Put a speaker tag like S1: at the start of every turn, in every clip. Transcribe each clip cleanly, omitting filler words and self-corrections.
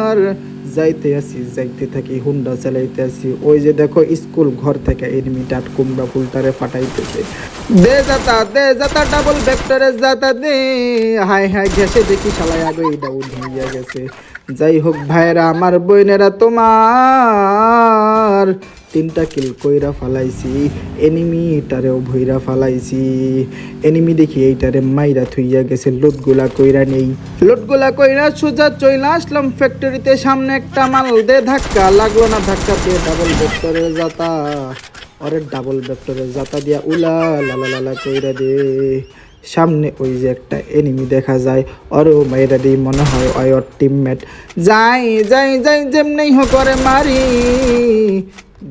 S1: আমার যাইতে থাকি, হুন্ডা চালাইতে আসি। ওই যে দেখো স্কুল ঘর থেকে এনিমিটার কুমড়া ফুলটারে ফাটাইতেছে। দে যাতা ডাবল ভেক্টরের যাতা দে। হাই হাই ঘেসে দেখি শালায় আগে ডাউন হইয়া গেছে। যাই হোক ভাইরা আমার বোনেরা, তোমার 3টা কিল কইরা ফালাইছি, এনিমিটারেও ভইরা ফালাইছি। এনিমি দেখি এইটারে মাইরা থুইয়া গেছে, লোটগুলা কইরা নেই। লোটগুলা কইরা সোজা চইলা আসলাম ফ্যাক্টরিতে। সামনে একটা মাল দে ধাক্কা, লাগলো না ধাক্কা দিয়ে ডাবল ভেক্টরের যাতা। ওরে ডাবল ভেক্টরের যাতা দিয়া উলা লালা লালা কইরা দে। সামনে ওই যে একটা এনিমি দেখা যায়, ওরও মাইরা দিই মনে হয় ওর টিমমেট। যাই যেমনেই হোক করে মারি।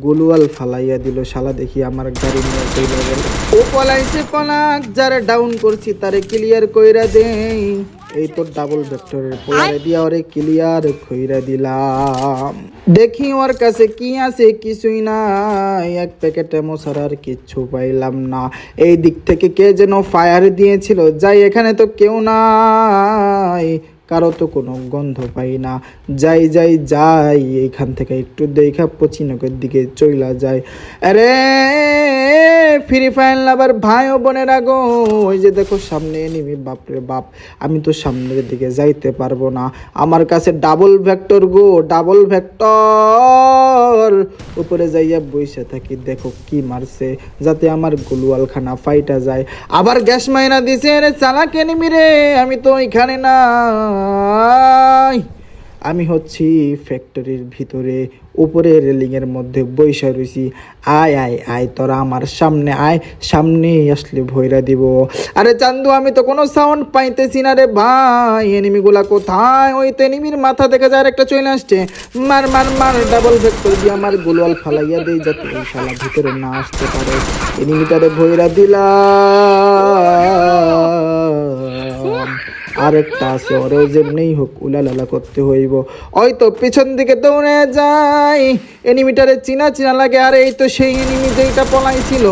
S1: গুলওয়াল ফালাইয়া দিল শালা, দেখি আমার গাড়ি নিয়ে চলে গেল। ও পলাইছে পলাক, যারা ডাউন করছি তারে ক্লিয়ার কইরা দেই। এই তো ডাবল ভেক্টরের পোলারে দিয়া ওরে ক্লিয়ার কইরা দিলাম। দেখি ওর কাছে কি আছে, কিছুই নাই। এক প্যাকেট এমো ছাড়া আর কিচ্ছু পাইলাম না। এই দিক থেকে কে যেন ফায়ার দিয়েছিল। যাই, এখানে তো কেউ নাই, কারো তো কোনো গন্ধ পাই না। যাই এইখান থেকে একটু দেখা পচিনকের দিকে চইলা যায়। আরে ফ্রি ফায়ার লাভার ভাই ও বোনেরা গো, ওই যে দেখো সামনে এনিমি। বাপরে বাপ, আমি তো সামনের দিকে যাইতে পারবো না। আমার কাছে ডাবল ভেক্টর গো, ডাবল ভেক্টর। উপরে যাইয়া বইসা থাকি, দেখো কি মারছে, যাতে আমার গুলওয়াল খানা ফাইটা যায়। আবার গ্যাস মাইনা দিছে। রে চালাক এনিমি রে, আমি তো এখানে না, আমি হচ্ছি ফ্যাক্টরির ভিতরে উপরে রেলিং এর মধ্যে বইসা রইছি। আয় তোরা আমার সামনে আয়, সামনে আসলে ভইরা দিব। আরে চান্দু, আমি তো কোনো সাউন্ড পাইতেছি না রে ভাই। এনিমিগুলা কোথায়? ওই তো এনিমির মাথা দেখা যায় একটা চলে আসছে। মার ডাবল ভেক্টর দিয়ে আমার গোলওয়াল ফালাইয়া দেই, যাতে এই শালা ভিতরে না আসতে পারে। এনিমিটারে ভইরা দিলাম। আরেকটা আছে, ওরেও যেমনেই হোক উলালালা করতে হইব। ওই তো পিছন দিকে দৌড়ে যাই, এনিমিটারে চিনা লাগে। আর এই তো সেই এনিমি যেটা পলাইছিল।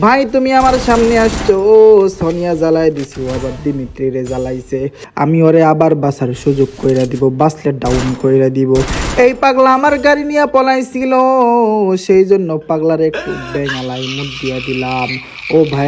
S1: ভাই তুমি আমার সামনে আসছো। ও সোনিয়া জ্বালাই দিছি, ও আবার দিমিত্রি রে জ্বালাইছে। আমি ওরে আবার বাসার সুযোগ কইরা দিব, বাসলে ডাউন কইরা দিব। এই পাগলা আমার গাড়ি নিয়ে পলাইছিল, সেই জন্য পাগলারে একটু বেঙালাই মুখ দিয়া দিলাম। ও ভাই